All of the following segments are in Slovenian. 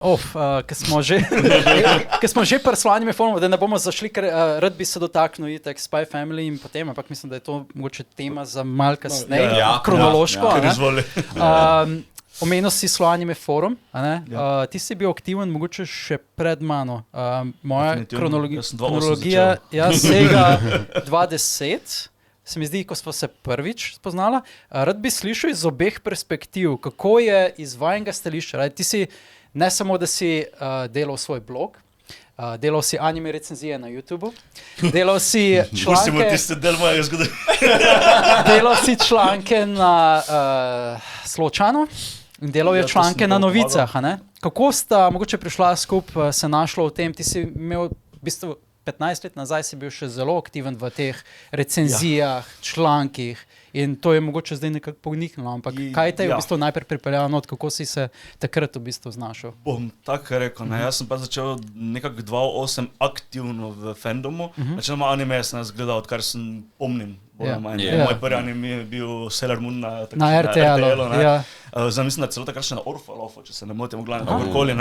Ker smo že pri slanjem forumu, da ne bomo zašli, ker rad bi se dotaknil itak Spy Family in potem, ampak mislim, da je to mogoče tema za malo kasneje, kronološko. Omenil si slanjem forum, ti si bil aktiven mogoče še pred mano. Moja kronologija sega 2010. Se mi zdi, ko smo se prvič spoznala, rad bi slišal iz obeh perspektiv, kako je iz vajnega stališča. Ti si ne samo, da si delal svoj blog, delal si anime recenzije na YouTubeu, delal si članke... Pustimo tiste del mojega zgodovine. Delal si članke na Sločanu in delal je članke na Novicah. Kako sta mogoče prišla skupaj, se našlo v tem, ti si imel v bistvu 15 let nazaj si bil še zelo aktiven v teh recenzijah, člankih in to je mogoče zdaj nekako poniknilo, ampak kaj te je v bistvu najprej pripeljalo not, kako si se takrat v bistvu znašel? Bom tako rekel, jaz sem pa začel nekako 2008 aktivno v fandomu, načeloma anime sem gledal, odkar sem pomnim. Moj prvi anime je bil Sailor Moon na RTL-u. Zdaj mislim, da celo takrat še na Orfalofu, če se ne motim, v glavnem, kakorkoli.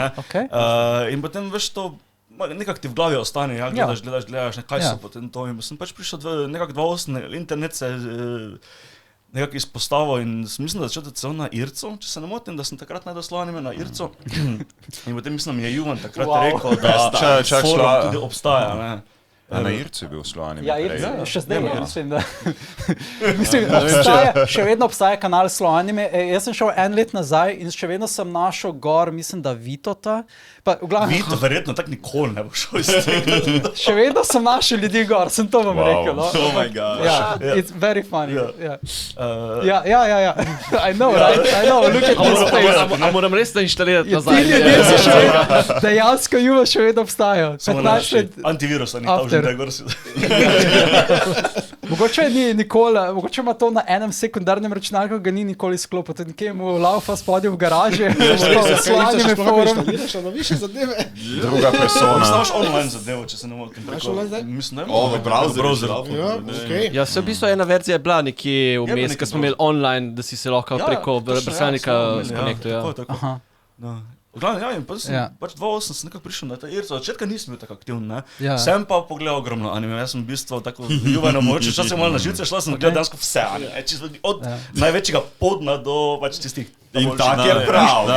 In potem veš to, nekako ti v glavi ostane, gledaš, kaj so potem to. In sem pač prišel nekako 2008, internet se nekako izpostavil in mislim, da začel celo na Ircu, če se ne motim, da sem takrat najdel anime na Ircu. In potem mislim, je Juvan takrat rekel, da forum tudi obstaja. Na Ircu je bil Sloanime. Ja, Ircu, še zdaj mislim, da... Mislim, še vedno obstaja kanal Sloanime. Jaz sem šel en let nazaj in še vedno sem našel gor, mislim, da Vitota. Vito, verjetno tako nikoli ne bo šel iz tega. Še vedno sem našel ljudi gor, sem to vam rekel. Oh my god. It's very funny. Ja. I know, right? I know, look at this face. A moram res to inštalirati nazaj? Ti ljudje so še vedno, dejansko Juva še vedno obstajajo. Samo naši antivirus, a ni tam že da gor si. Mogoče ni nikoli, mogoče ima to na enem sekundarnem računalniku, ga ni nikoli sklopil, tudi nekje mu laufa spodje v garaži, slanime forum. Zadeve. Druga persona. Znaš online zadevo, če se ne motim. Mislim, v browser. Ja, se v bistvu ena verzija je bila nekje vmes, ko smo imeli online, da si se lahko preko brsalnika skonektil. Glavno, pač 2008 sem nekako prišel na ta Irca, od začetka nisem bil tako aktivn, Sem pa pogledal ogromno anime, jaz sem v bistvu tako ljubeno moče, čas sem malo na živce, šla sem gledal dansko vse anime, od največjega podna do pač tistih. In tak je prav.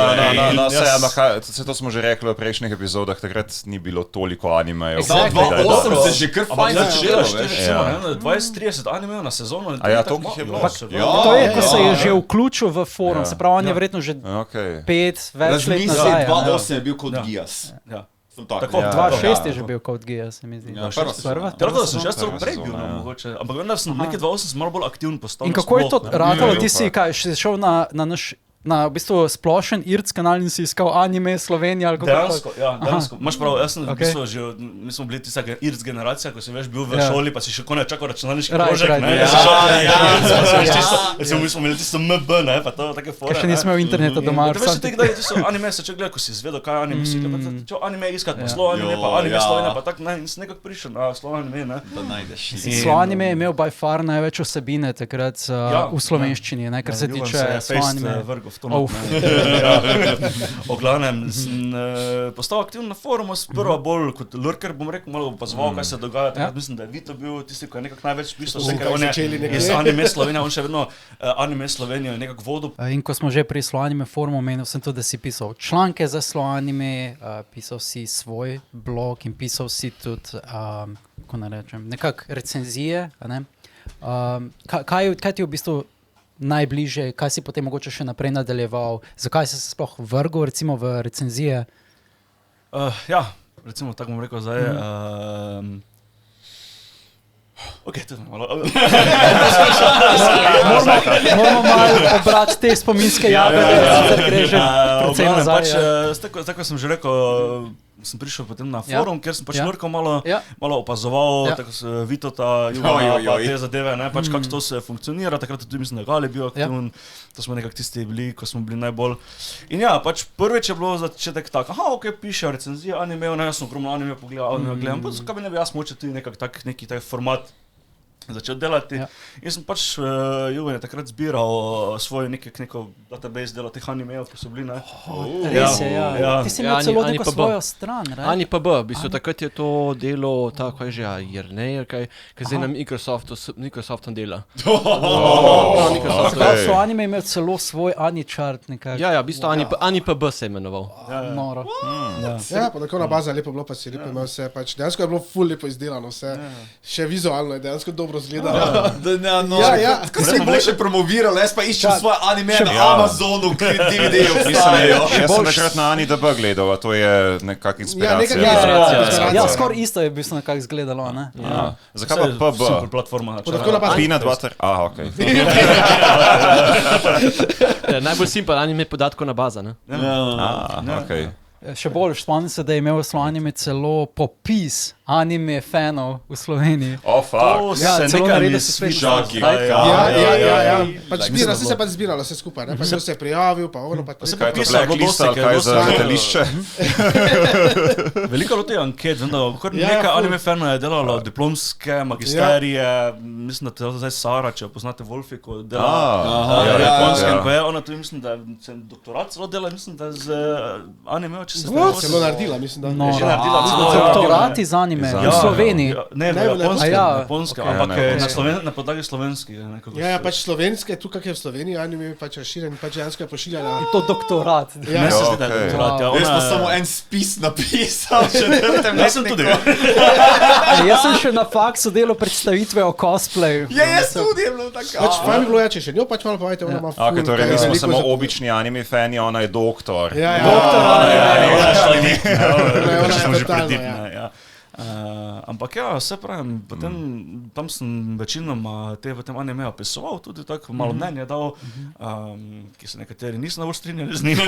Vse to smo že rekli v prejšnjih epizodah, takrat ni bilo toliko animejev. 2008 se že kar fajn začelo, veš. 20-30 animejev na sezono. A ja, toliko jih je bilo? To je, ko se je že vključil v forum, se pravi, on je verjetno že 5 več let nazaj. 2008 je bil kot Gias. Tako, 2006 je že bil kot Gias, se mi zdi. Prva da sem že celo prej bil, mogoče. Ampak vendar sem nekaj 2008 sem malo bolj aktivn postal. In kako je to ratalo, ti si šel na naš v bistvu splošen IRC kanal in si iskal anime Slovenija ali kako? Dejansko. Imaš prav, jaz sem v bistvu že, mi smo bili tista IRC generacija, ko si veš bil v šoli, pa si še konec čakal računalniški krožek, mi smo imeli tisto MB, pa to take fore. Ker še nismo imel interneta doma. Veš ti kdaj, tisto anime se če gleda, ko si izvedel, kaj anime si, če anime iskat pa Slovo anime, pa anime Slovenija, pa tak, in sem nekako prišel na Slovo anime, da najdeš. Slovo anime je imel by far največ vsebine takrat v slovenščini, kar se tiče Slovo anime. V glavnem sem postal aktivn na forumu, sprva bolj kot lurker, bom rekel, malo opazoval, kaj se dogaja. Takrat mislim, da je Vito bil tisti, ko je nekako največ pisal, ker on je iz anime Slovenija, on še vedno anime Slovenijo nekako vodil. In ko smo že pri Slovo anime forumu, omenil sem tudi, da si pisal članke za Slovo anime, pisal si svoj blog in pisal si tudi, kako naj rečem, nekako recenzije. Kaj ti je v bistvu najbližje, kaj si potem mogoče še naprej nadaljeval, zakaj si se sploh vrgel recimo v recenzije? Recimo tako bom rekel zdaj. To je malo... Moramo malo obrati te spominske jagode, sicer gre že precej nazaj. Tako sem že rekel, sem prišel potem na forum, kjer sem pač lurkal malo opazoval, tako se Vitota, Juga, te zadeve, pač kako to se funkcionira, takrat tudi mislim, da Gali bil aktivn, to smo nekako tisti bili, ko smo bili najbolj. In pač prvič je bilo začetek tak, pišejo recenzije animejev, jaz sem ogromno anime pogledal, pa zakaj bi ne bi jaz moče tudi nekak tak format začel delati. In sem pač Juven je takrat zbiral svoj neko database dela teh animejev, ki so bili, ne? Res je, ja. Ti si imel celo neko svojo stran, ne? AniPB, v bistvu takrat je to delo, tako je že, Jernej, kaj zdaj na Microsoftom dela. So anime imel celo svoj AniChart nekako. Ja, v bistvu AniPB se je imenoval. Noro. Ja, pa tako na baza je lepo bilo, pa si lepo imel vse, pač dejansko je bilo ful lepo izdelano vse, še vizualno je dejansko dobro zgleda. Tako si boljše promoviral, jaz pa iščem svoje anime na Amazonu, ki DVD-je obstajajo. Jaz sem nekrat na AniDB gledal, a to je nekak inspiracija. Ja, skoraj isto je v bistvu nekako izgledalo, ne? Zakaj pa PB? Super platforma. Peanut butter? Okej. Najbolj simpel anime podatkov na baza, ne? Okej. Še bolj, spomnim se, da je imel Sloanime celo popis anime fanov v Sloveniji. Fuck. Celo naredil se Svižaki. Ja. Pač si se pač zbiralo vse skupaj, ne? Pa se je prijavil, pa ono, pa... Kaj je to blacklist ali kaj za letališče? Veliko te anket, nekaj anime fanov je delalo diplomske, magisterije, mislim, da te zdaj Sara, če poznate Wolfiko, dela japonske, ko je ona tu, mislim, da je doktorat celo dela, mislim, da z anime, če se celo naredila, mislim, da je že naredila doktorat iz anime v Sloveniji. Ne, v japonske, ampak na podlagi slovenskih. Ja, pač slovenske, tu kak je v Sloveniji anime, pač razširjen, pač dejansko je pošiljala. In to doktorat. Ne se zdi, da je doktorat. Jaz pa samo en spis napisal, jaz sem tudi. Jaz sem še na faksu delal predstavitve o cosplayu. Jaz tudi je bilo tako. Pač fajn bi bilo, če še njo pač malo povajte, ona ima ful. Torej nismo samo obični anime fani, ona je doktor. Ampak ja, vse pravim, potem tam sem večinoma te v tem anime opisoval, tudi tako malo mnenje dal, ki se nekateri niso najbolj strinjali z njim.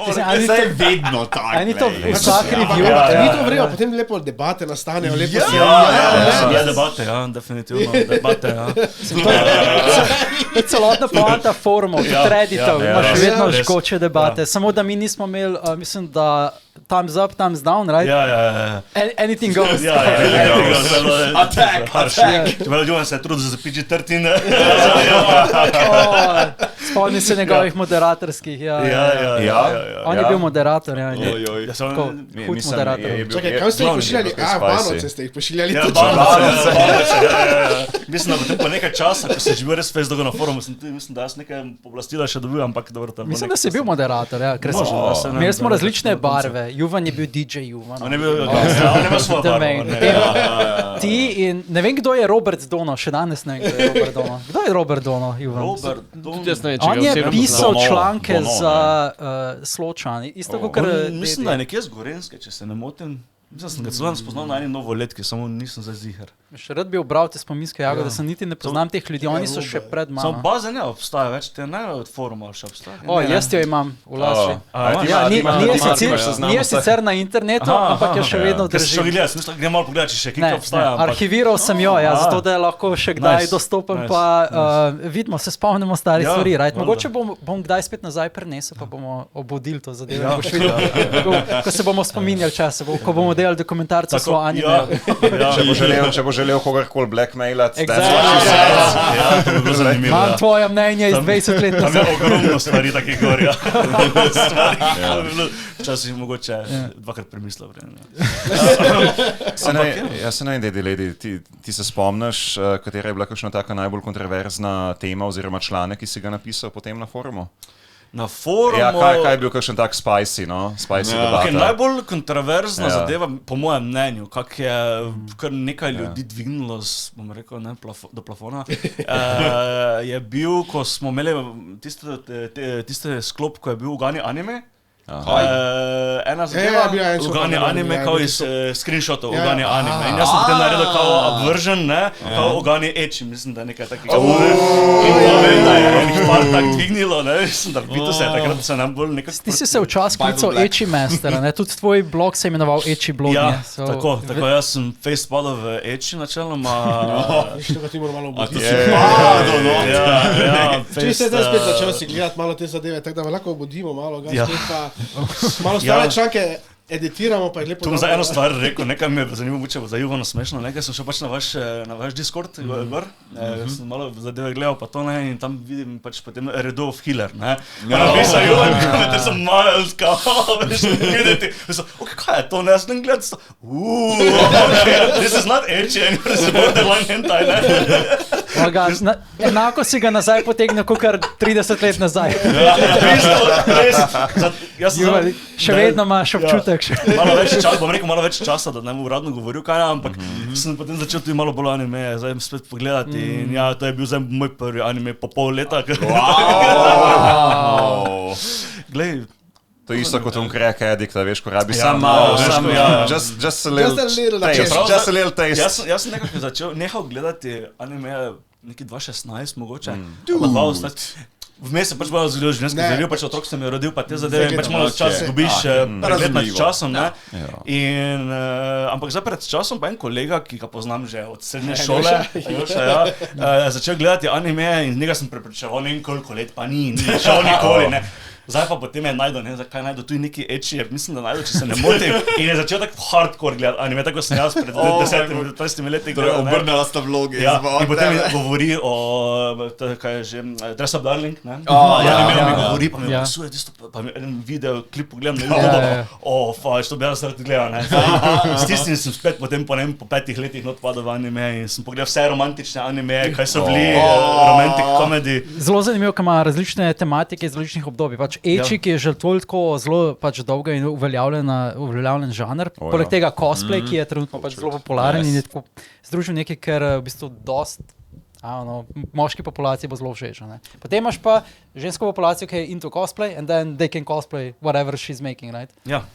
Vse je vedno tako. Ni to vsak review? Ni to vrejo, potem lepo debate nastanejo, lepo se Ja, debate, ja, definitivno, debate, ja. To je celotna poanta forumov, Redditov, imaš vedno žgoče debate, samo da mi nismo imeli, mislim, da thumbs up, thumbs down, right? Ja. Anything goes. Attack. Ljubim se je trudil za PG-13. Spomnim se njegovih moderatorskih, On je bil moderator, hud moderator. Čakaj, kaj ste jih pošiljali? Banovce ste jih pošiljali. Ja, Banovce. Mislim, da potem po nekaj časa, ko si živel res dolgo na forumu, mislim, da jaz nekaj poblastila še dobil, ampak dobro tam. Mislim, da si bil moderator, imeli smo različne barve. Juvan je bil DJ Juvan. On je bil svoj barvo. Ti in ne vem, kdo je Robert Dono, še danes ne vem, kdo je Robert Dono. Kdo je Robert Dono, Juvan? On je pisal članke za Sločan. Mislim, da je nekje z Gorenske, če se ne motim. Mislim, sem ga celo spoznal na eni novoletki, samo nisem zdaj ziher. Še rad bi obral te spominske jagode, da se niti ne poznam teh ljudi, oni so še pred mano. Samo baza ne obstaja več, te ne od foruma še obstaja. Jaz jo imam v lasti. Ni je sicer na internetu, ampak jo še vedno drži. Kaj si še gledal, smisla, grem malo pogledati, če še kaj obstaja. Arhiviral sem jo, zato da je lahko še kdaj dostopen, pa vidimo, se spomnimo starih stvari. Mogoče bom kdaj spet nazaj prenesel, pa bomo obudili to zadevo. Ko se bomo spominjali čase, ko bomo delali dokumentarce o svojo anime. Če bo želel kogarkoli blackmailati. Imam tvoje mnenje iz 20 let. Tam je ogromno stvari takih gor. Včasih mogoče dvakrat premislil. Jaz se naj, Lady, ti se spomniš, katera je bila kakšna taka najbolj kontroverzna tema oziroma članek, ki si ga napisal potem na forumu? Na forumu... Ja, kaj je bil kakšen tak spicy debata? Najbolj kontroverzna zadeva, po mojem mnenju, kak je kar nekaj ljudi dvignilo, bom rekel, do plafona, je bil, ko smo imeli tiste sklop, ko je bil Ugani anime. Ena zadeva, Ugani anime, kao iz screenshotov Ugani anime. In jaz sem potem naredil kao obvržen, kao Ugani eči, mislim, da je nekaj takega. In povem, da je nekaj par tak dvignilo, mislim, da bitu se je takrat se nam bolj nekaj... Ti si se včas klical Echi Master, tudi tvoj blog se je imenoval Echi blog. Ja, tako, jaz sem facepadal v Echi načeloma. Viš, tega ti moram malo obuditi. Če se zdaj spet začel si gledati malo te zadeve, tako da lahko obudimo malo ga spet pa... Malo stare članke editiramo, pa je lepo. Tu bom za eno stvar rekel, nekaj me je zanimivo, če bo za Ivano smešno, nekaj sem šel pač na vaš Discord, gor, sem malo zadeve gledal, pa to ne, in tam vidim pač potem Redov Healer, ne. Napisal Ivan, komentar sem miles, veš, videti. Ok, kaj je to, ne, jaz sem gledal, this is not edgy, and you're borderline hentai, ne. Enako si ga nazaj potegnil, kakor 30 let nazaj. Še vedno imaš občutek. Malo več časa, da ne bom uradno govoril kaj, ampak sem potem začel tudi malo bolj anime, zdaj spet pogledati in ja, to je bil zdaj moj prvi anime po pol leta. Glej, to je isto kot Crack Addict, veš, ko rabi sam malo, just a little taste. Jaz sem nekako nehal gledati anime neki 2016 mogoče, vmes se pač malo zgodil življenjski zgodil, pač otrok sem jo rodil, pa te zadeve, pač malo čas zgubiš pregled nad časom, ne. Ampak zdaj pred časom pa en kolega, ki ga poznam že od srednje šole, začel gledati anime in njega sem prepričeval koliko let, pa ni šel nikoli, ne. Zdaj pa potem je najdel, ne, zakaj najdel tudi neki edgy, mislim, da najdel, če se ne motim, in je začel tako hardcore gledati anime, tako sem jaz pred 10-20 leti gledal. Obrnela sta vlogi. Ja, in potem govori o, kaj je že, Dress Up Darling, ne? Anime mi govori, pa mi opisuje tisto, pa mi en video, klip pogledam na YouTube, fač, to bi jaz rad gledal, ne. S tistim sem spet potem po 5 letih not padal v anime in sem pogledal vse romantične anime, kaj so bili, romantic comedy. Zelo zanimivo, kaj ima različne tematike iz različnih obdobij, pač Ečik je že toliko zelo pač dolga in uveljavljen žanr. Poleg tega cosplay, ki je trenutno pač zelo popularen in je tako združil nekaj, ker v bistvu dost moški populaciji bo zelo všeč. Potem imaš pa žensko populacijo, ki je into cosplay and then they can cosplay whatever she's making, right? Ja.